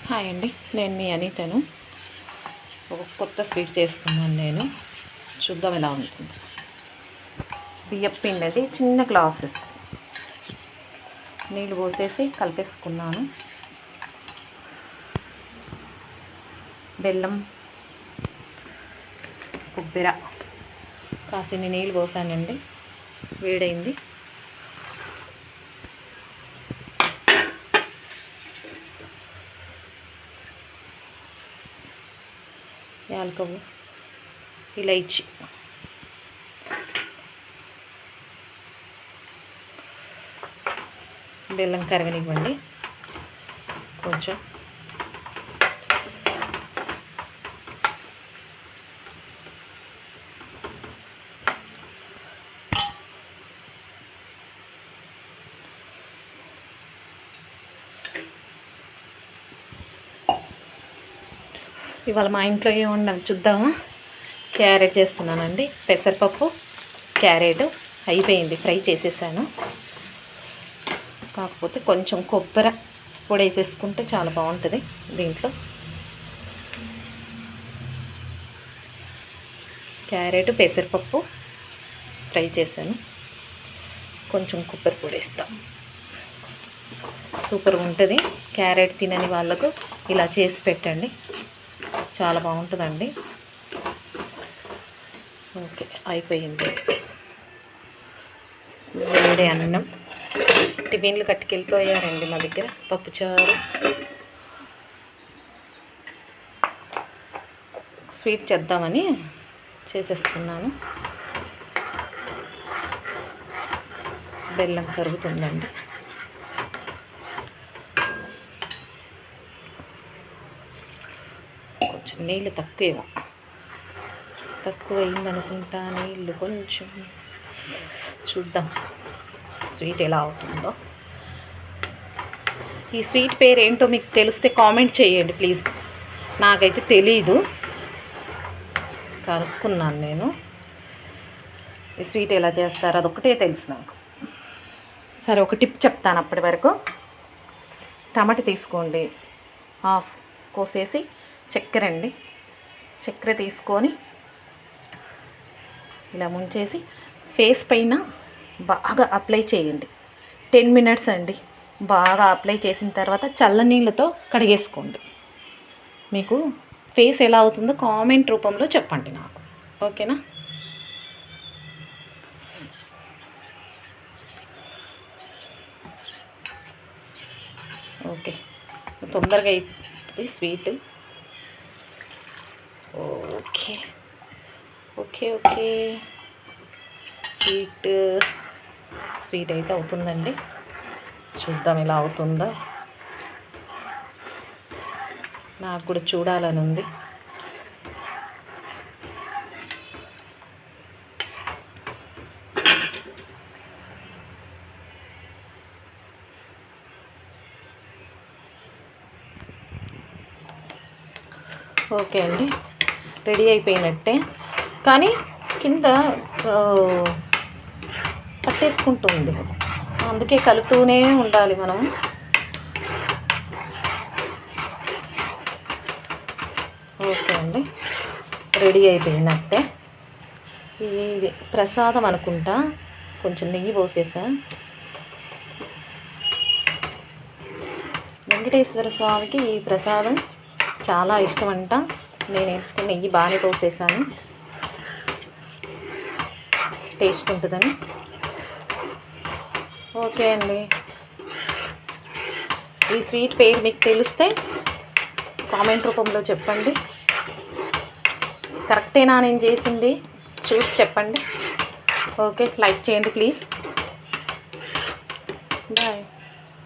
Hi అండి, నేను మీ అనితను. ఒక కొత్త స్వీట్ చేస్తున్నాను నేను. చూద్దాం ఎలా ఉంటుంది. బియ్యం పిండి అది చిన్న గ్లాసెస్ నీళ్ళు పోసేసి కలిపేసుకున్నాను. బెల్లం, కొబ్బరి కాసిన్ని నీళ్ళు పోసానండి. వేడైంది. యాలకులు, ఇలైచి, బెల్లం కరగనివ్వండి కొంచెం. ఇవాళ మా ఇంట్లో ఏముండాలి చూద్దామా. క్యారెట్ చేస్తున్నానండి. పెసరపప్పు, క్యారెట్ అయిపోయింది, ఫ్రై చేసేసాను. కాకపోతే కొంచెం కొబ్బరి పొడి వేసేసుకుంటే చాలా బాగుంటుంది దీంట్లో. క్యారెట్, పెసరపప్పు ఫ్రై చేశాను. కొంచెం కొబ్బరి పొడి వేస్తాం. సూపర్గా ఉంటుంది. క్యారెట్ తినని వాళ్ళకు ఇలా చేసి పెట్టండి, చాలా బాగుంటుందండి. ఓకే, అయిపోయింది. వేడి అన్నం. టిఫిన్లు కట్టుకెళ్ళిపోయారండి మా దగ్గర. పప్పుచారు, స్వీట్ చేద్దామని చేసేస్తున్నాను. బెల్లం కరుగుతుందండి. కొంచెం నీళ్ళు తక్కువ అయిందనుకుంటా. నీళ్ళు కొంచెం చూద్దాం స్వీట్ ఎలా అవుతుందో. ఈ స్వీట్ పేరు ఏంటో మీకు తెలిస్తే కామెంట్ చేయండి ప్లీజ్. నాకైతే తెలీదు, కనుక్కున్నాను నేను. ఈ స్వీట్ ఎలా చేస్తారో అదొక్కటే తెలుసు నాకు. సరే, ఒక టిప్ చెప్తాను. అప్పటి వరకు టమాటా తీసుకోండి, హాఫ్ కోసేసి. చక్కెర అండి, చక్కెర తీసుకొని ఇలా ముంచేసి ఫేస్ పైన బాగా అప్లై చేయండి. 10 మినిట్స్ అండి. బాగా అప్లై చేసిన తర్వాత చల్లనీళ్ళతో కడిగేసుకోండి. మీకు ఫేస్ ఎలా అవుతుందో కామెంట్ రూపంలో చెప్పండి నాకు, ఓకేనా? ఓకే, తొందరగా అవుతుంది sweet. Okay okay okay sweet అయితే అవుతుందండి. చూద్దాం ఎలా అవుతుందో. నాకు కూడా చూడాలని ఉంది. ఓకే అండి, రెడీ అయిపోయినట్టే. కానీ కింద పట్టేసుకుంటుంది, అందుకే కలుపుతూనే ఉండాలి మనం. ఓకే అండి, రెడీ అయిపోయినట్టే. ఇది ప్రసాదం అనుకుంటా. కొంచెం నెయ్యి పోసేసా. వెంకటేశ్వర స్వామికి ఈ ప్రసాదం చాలా ఇష్టం అంట. నేనైతే నెయ్యి బాగానే పోసేసాను, టేస్ట్ ఉంటుందని. ఓకే అండి, ఈ స్వీట్ పేరు మీకు తెలిస్తే కామెంట్ రూపంలో చెప్పండి. కరెక్టేనా నేను చేసింది చూసి చెప్పండి. ఓకే, లైక్ చేయండి ప్లీజ్. బాయ్.